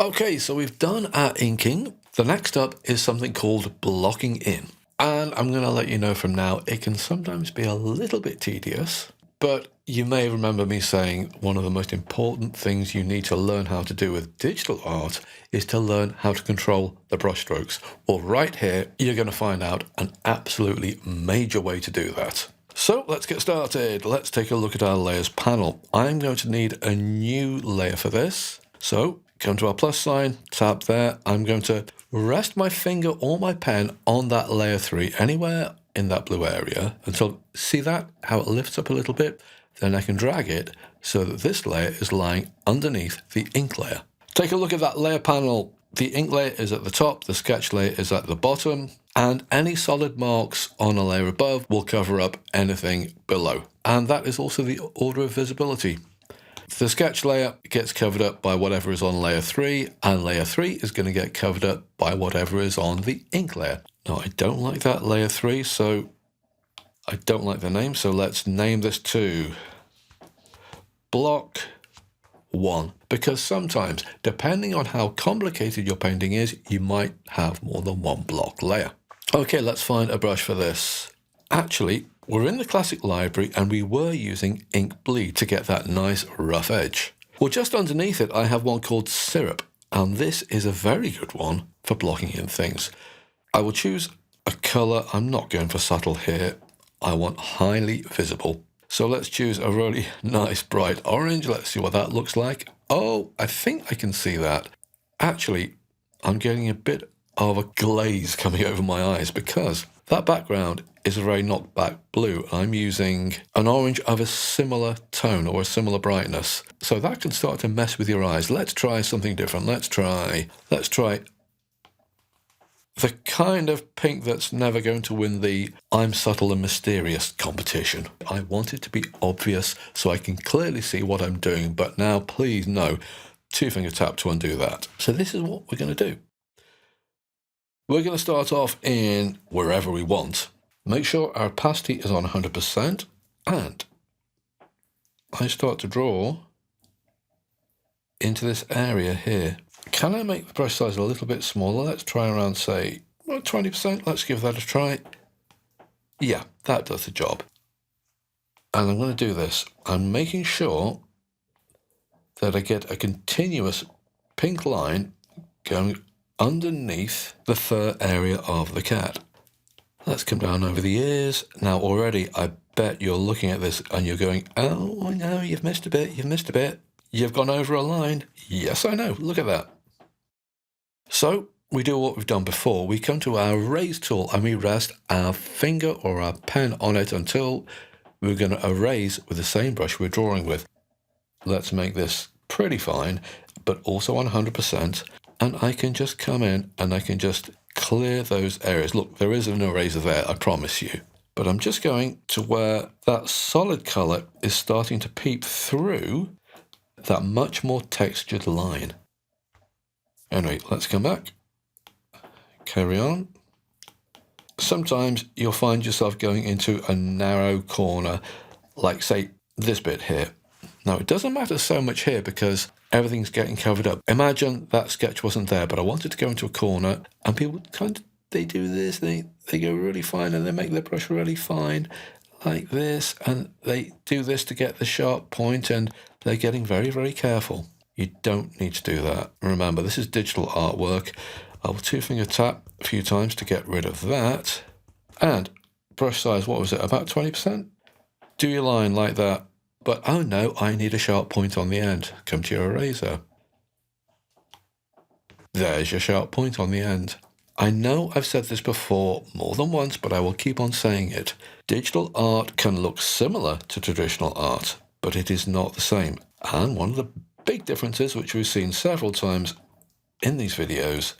Okay, so we've done our inking. The next up is something called blocking in. And I'm going to let you know from now, it can sometimes be a little bit tedious, but you may remember me saying one of the most important things you need to learn how to do with digital art is to learn how to control the brush strokes. Well, right here, you're going to find out an absolutely major way to do that. So let's get started. Let's take a look at our layers panel. I'm going to need a new layer for this. So come to our plus sign, tap there. I'm going to rest my finger or my pen on that layer 3, anywhere in that blue area, until, see that, how it lifts up a little bit? Then I can drag it so that this layer is lying underneath the ink layer. Take a look at that layer panel. The ink layer is at the top, the sketch layer is at the bottom, and any solid marks on a layer above will cover up anything below. And that is also the order of visibility. The sketch layer gets covered up by whatever is on layer 3, and layer 3 is going to get covered up by whatever is on the ink layer. Now, I don't like that layer 3, so I don't like the name, so let's name this to Block 1, because sometimes, depending on how complicated your painting is, you might have more than one block layer. Okay, let's find a brush for this. Actually, we're in the classic library and we were using ink bleed to get that nice rough edge. Well, just underneath it, I have one called Syrup, and this is a very good one for blocking in things. I will choose a color. I'm not going for subtle here. I want highly visible. So let's choose a really nice bright orange. Let's see what that looks like. Oh, I think I can see that. Actually, I'm getting a bit of a glaze coming over my eyes because that background is a very knocked back blue. I'm using an orange of a similar tone or a similar brightness. So that can start to mess with your eyes. Let's try something different. Let's try the kind of pink that's never going to win the I'm subtle and mysterious competition. I want it to be obvious so I can clearly see what I'm doing, but now please no, 2-finger tap to undo that. So this is what we're going to do. We're going to start off in wherever we want. Make sure our opacity is on 100%, and I start to draw into this area here. Can I make the brush size a little bit smaller? Let's try around, say, 20%. Let's give that a try. Yeah, that does the job. And I'm going to do this. I'm making sure that I get a continuous pink line going underneath the fur area of the cat. Let's come down over the ears. Now already I bet you're looking at this and you're going, oh no, you've missed a bit, You've gone over a line. Yes, I know, look at that. So we do what we've done before. We come to our erase tool and we rest our finger or our pen on it until we're going to erase with the same brush we're drawing with. Let's make this pretty fine, but also 100%. And I can just come in and I can just clear those areas. Look, there is an eraser there, I promise you. But I'm just going to where that solid color is starting to peep through that much more textured line. Anyway, let's come back. Carry on. Sometimes you'll find yourself going into a narrow corner, like say this bit here. Now it doesn't matter so much here because everything's getting covered up. Imagine that sketch wasn't there, but I wanted to go into a corner and people they do this, they go really fine and they make their brush really fine like this, and they do this to get the sharp point, and they're getting very, very careful. You don't need to do that. Remember, this is digital artwork. I will 2-finger tap a few times to get rid of that. And brush size, what was it, about 20%? Do your line like that. But oh no, I need a sharp point on the end. Come to your eraser. There's your sharp point on the end. I know I've said this before more than once, but I will keep on saying it. Digital art can look similar to traditional art, but it is not the same. And one of the big differences, which we've seen several times in these videos,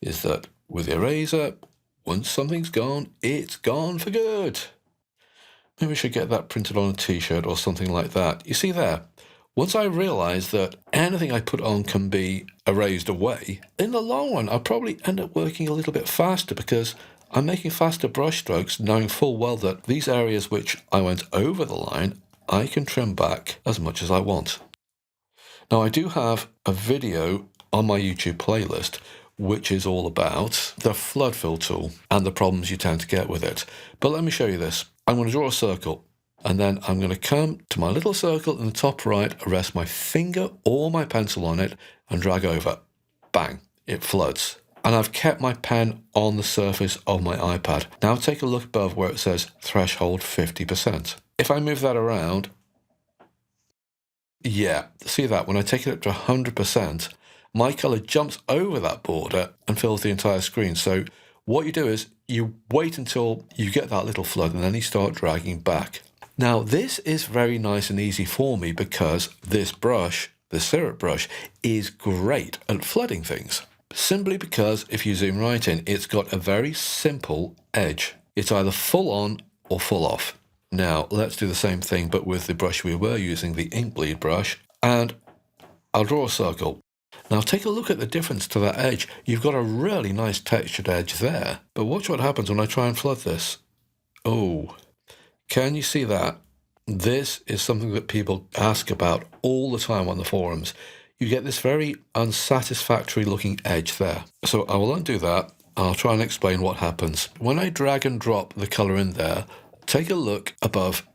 is that with the eraser, once something's gone, it's gone for good. Maybe we should get that printed on a t-shirt or something like that. You see there, once I realised that anything I put on can be erased away, in the long run, I'll probably end up working a little bit faster because I'm making faster brush strokes, knowing full well that these areas which I went over the line, I can trim back as much as I want. Now, I do have a video on my YouTube playlist, which is all about the flood fill tool and the problems you tend to get with it. But let me show you this. I'm going to draw a circle, and then I'm going to come to my little circle in the top right, rest my finger or my pencil on it, and drag over. Bang, it floods. And I've kept my pen on the surface of my iPad. Now take a look above where it says threshold 50%. If I move that around, yeah, see that? When I take it up to 100%, my colour jumps over that border and fills the entire screen. So what you do is you wait until you get that little flood and then you start dragging back. Now this is very nice and easy for me because this brush, the syrup brush, is great at flooding things. Simply because if you zoom right in, it's got a very simple edge. It's either full on or full off. Now let's do the same thing but with the brush we were using, the ink bleed brush, and I'll draw a circle. Now take a look at the difference to that edge. You've got a really nice textured edge there, but watch what happens when I try and flood this. Oh, can you see that? This is something that people ask about all the time on the forums. You get this very unsatisfactory looking edge there. So I will undo that. I'll try and explain what happens. When I drag and drop the colour in there, take a look above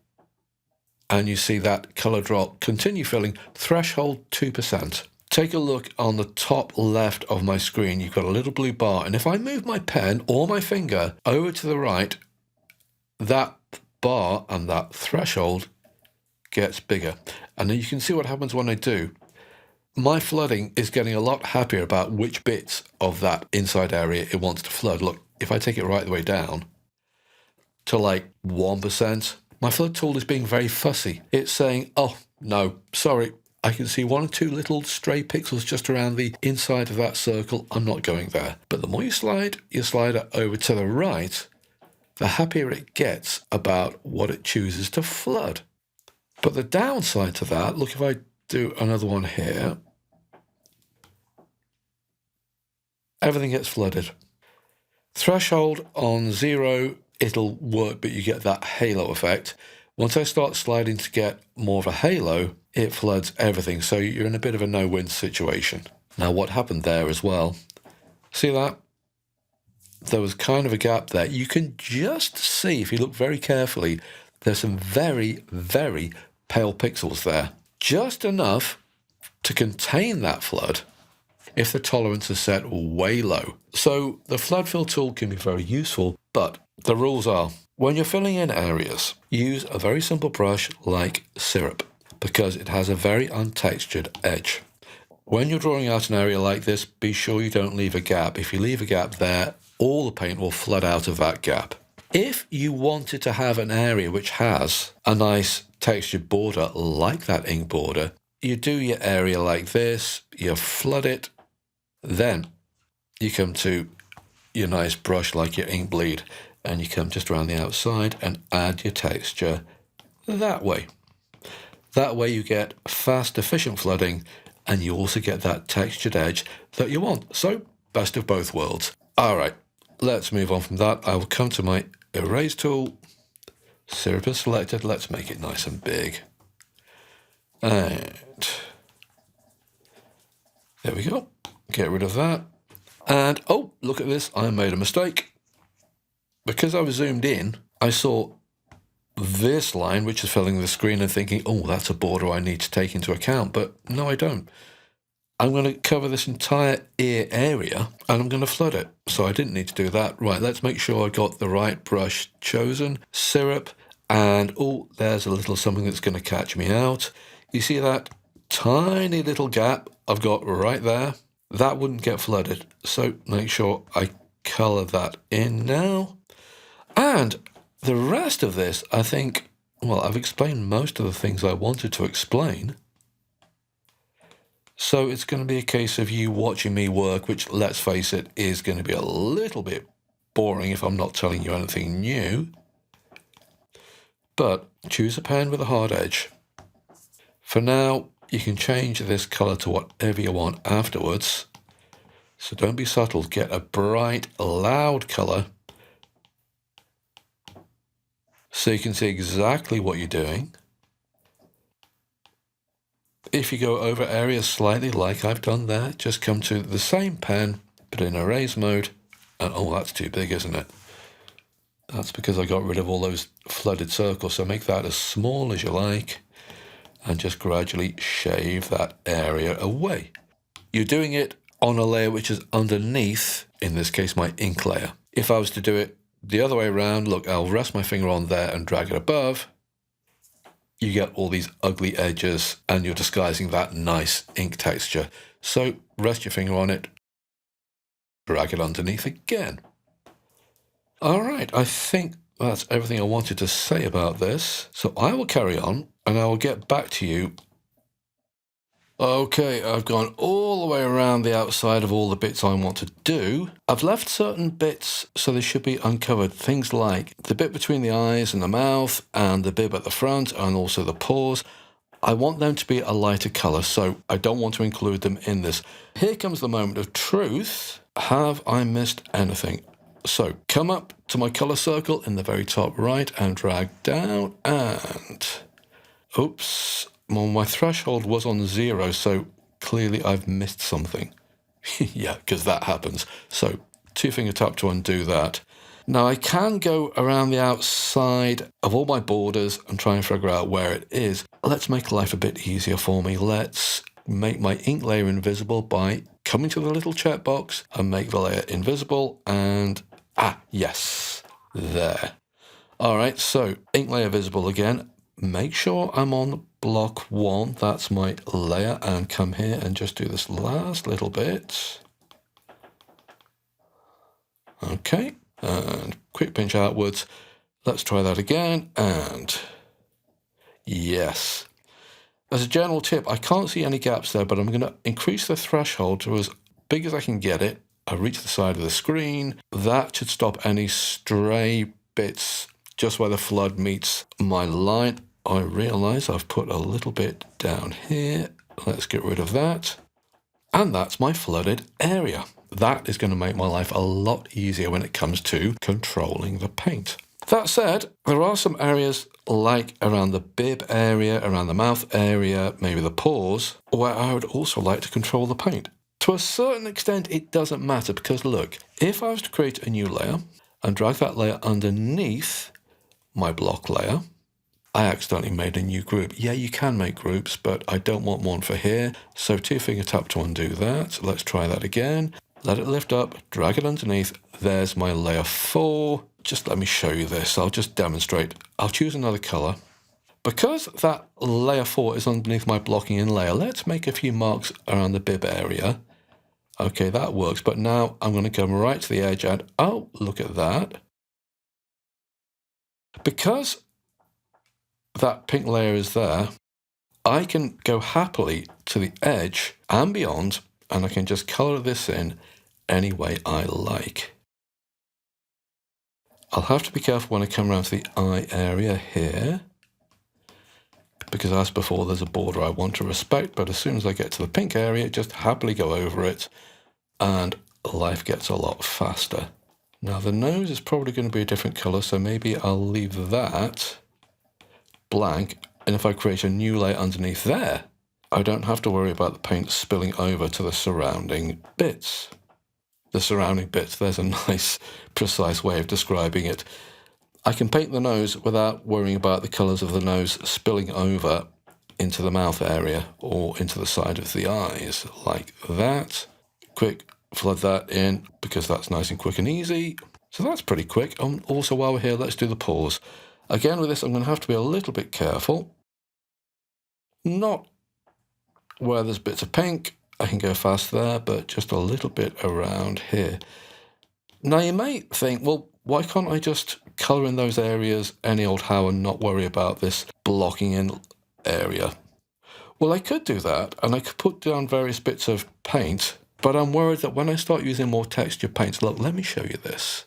and you see that colour drop, continue filling, threshold 2%. Take a look on the top left of my screen, you've got a little blue bar, and if I move my pen or my finger over to the right, that bar and that threshold gets bigger. And then you can see what happens when I do. My flooding is getting a lot happier about which bits of that inside area it wants to flood. Look, if I take it right the way down to like 1%, my flood tool is being very fussy. It's saying, oh, no, sorry, I can see 1 or 2 little stray pixels just around the inside of that circle. I'm not going there. But the more you slide your slider over to the right, the happier it gets about what it chooses to flood. But the downside to that, look, if I do another one here, everything gets flooded. Threshold on 0, it'll work, but you get that halo effect. Once I start sliding to get more of a halo, it floods everything. So you're in a bit of a no-win situation. Now what happened there as well, see that? There was kind of a gap there. You can just see, if you look very carefully, there's some very, very pale pixels there. Just enough to contain that flood if the tolerance is set way low. So the flood fill tool can be very useful, but the rules are, when you're filling in areas, use a very simple brush like syrup because it has a very untextured edge. When you're drawing out an area like this, be sure you don't leave a gap. If you leave a gap there, all the paint will flood out of that gap. If you wanted to have an area which has a nice textured border like that ink border, you do your area like this, you flood it, then you come to your nice brush like your ink bleed and you come just around the outside and add your texture that way. That way you get fast, efficient flooding and you also get that textured edge that you want. So, best of both worlds. All right, let's move on from that. I will come to my erase tool. Syrup is selected. Let's make it nice and big. And there we go. Get rid of that. And, oh, look at this. I made a mistake. Because I was zoomed in, I saw this line, which is filling the screen, and thinking, oh, that's a border I need to take into account. But no, I don't. I'm going to cover this entire ear area, and I'm going to flood it. So I didn't need to do that. Right, let's make sure I got the right brush chosen. Syrup, and, oh, there's a little something that's going to catch me out. You see that tiny little gap I've got right there? That wouldn't get flooded. So make sure I colour that in now. And the rest of this, I think, well, I've explained most of the things I wanted to explain. So it's going to be a case of you watching me work, which, let's face it, is going to be a little bit boring if I'm not telling you anything new. But choose a pen with a hard edge. For now, you can change this colour to whatever you want afterwards. So don't be subtle. Get a bright, loud colour so you can see exactly what you're doing. If you go over areas slightly like I've done there, just come to the same pen, put it in erase mode, and oh, that's too big, isn't it? That's because I got rid of all those flooded circles, so make that as small as you like, and just gradually shave that area away. You're doing it on a layer which is underneath, in this case, my ink layer. If I was to do it the other way around, look, I'll rest my finger on there and drag it above. You get all these ugly edges and you're disguising that nice ink texture. So rest your finger on it, drag it underneath again. All right, I think that's everything I wanted to say about this. So I will carry on and I will get back to you. Okay, I've gone all the way around the outside of all the bits I want to do. I've left certain bits so they should be uncovered. Things like the bit between the eyes and the mouth and the bib at the front and also the paws. I want them to be a lighter colour, so I don't want to include them in this. Here comes the moment of truth. Have I missed anything? So come up to my colour circle in the very top right and drag down and... Oops. Well, my threshold was on 0, so clearly I've missed something. Yeah, because that happens. So 2-finger tap to undo that. Now I can go around the outside of all my borders and try and figure out where it is. Let's make life a bit easier for me. Let's make my ink layer invisible by coming to the little checkbox and make the layer invisible and... yes, there. All right, so ink layer visible again. Make sure I'm on block 1, that's my layer, and come here and just do this last little bit. Okay, and quick pinch outwards. Let's try that again, and yes. As a general tip, I can't see any gaps there, but I'm going to increase the threshold to as big as I can get it. I reach the side of the screen. That should stop any stray bits just where the flood meets my line. I realise I've put a little bit down here. Let's get rid of that. And that's my flooded area. That is going to make my life a lot easier when it comes to controlling the paint. That said, there are some areas like around the bib area, around the mouth area, maybe the paws, where I would also like to control the paint. To a certain extent, it doesn't matter because look, if I was to create a new layer and drag that layer underneath my block layer, I accidentally made a new group. Yeah, you can make groups, but I don't want one for here. So 2-finger tap to undo that. Let's try that again. Let it lift up, drag it underneath. There's my layer 4. Just let me show you this. I'll just demonstrate. I'll choose another color. Because that layer 4 is underneath my blocking in layer, let's make a few marks around the bib area. Okay, that works. But now I'm going to come right to the edge and, oh, look at that. Because that pink layer is there, I can go happily to the edge and beyond, and I can just color this in any way I like. I'll have to be careful when I come around to the eye area here, because as before, there's a border I want to respect, but as soon as I get to the pink area, just happily go over it, and life gets a lot faster. Now, the nose is probably going to be a different color, so maybe I'll leave that blank, and if I create a new layer underneath there, I don't have to worry about the paint spilling over to the surrounding bits. The surrounding bits, there's a nice, precise way of describing it. I can paint the nose without worrying about the colours of the nose spilling over into the mouth area or into the side of the eyes, like that. Quick, flood that in, because that's nice and quick and easy. So that's pretty quick. Also, while we're here, let's do the paws. Again, with this, I'm going to have to be a little bit careful. Not where there's bits of pink, I can go fast there, but just a little bit around here. Now, you may think, well, why can't I just colour in those areas any old how and not worry about this blocking in area? Well, I could do that, and I could put down various bits of paint, but I'm worried that when I start using more texture paints, look, let me show you this.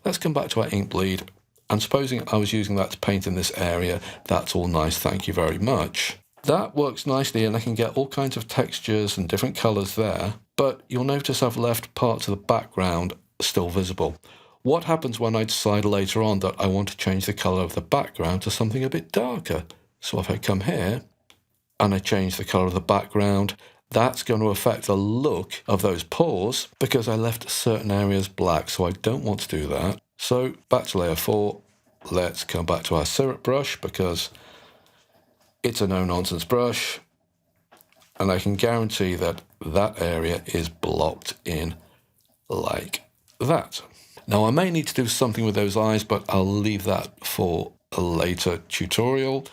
Let's come back to our ink bleed. And supposing I was using that to paint in this area, that's all nice, thank you very much. That works nicely and I can get all kinds of textures and different colours there, but you'll notice I've left parts of the background still visible. What happens when I decide later on that I want to change the colour of the background to something a bit darker? So if I come here and I change the colour of the background, that's going to affect the look of those pores because I left certain areas black, so I don't want to do that. So back to layer 4, let's come back to our syrup brush because it's a no-nonsense brush, and I can guarantee that that area is blocked in like that. Now I may need to do something with those eyes, but I'll leave that for a later tutorial.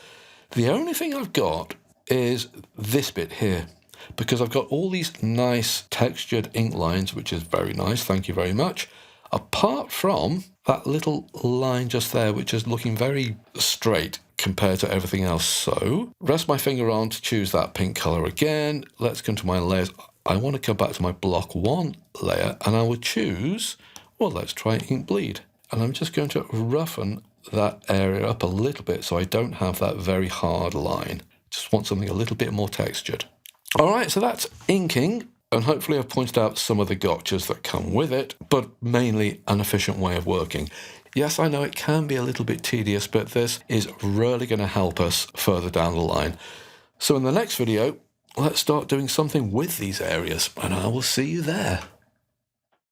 The only thing I've got is this bit here, because I've got all these nice textured ink lines, which is very nice, thank you very much, apart from that little line just there, which is looking very straight compared to everything else. So rest my finger on to choose that pink color again. Let's come to my layers. I want to come back to my block 1 layer, and I will choose, well, let's try ink bleed. And I'm just going to roughen that area up a little bit so I don't have that very hard line. Just want something a little bit more textured. All right, so that's inking, and hopefully I've pointed out some of the gotchas that come with it, but mainly an efficient way of working. Yes, I know it can be a little bit tedious, but this is really going to help us further down the line. So in the next video, let's start doing something with these areas, and I will see you there.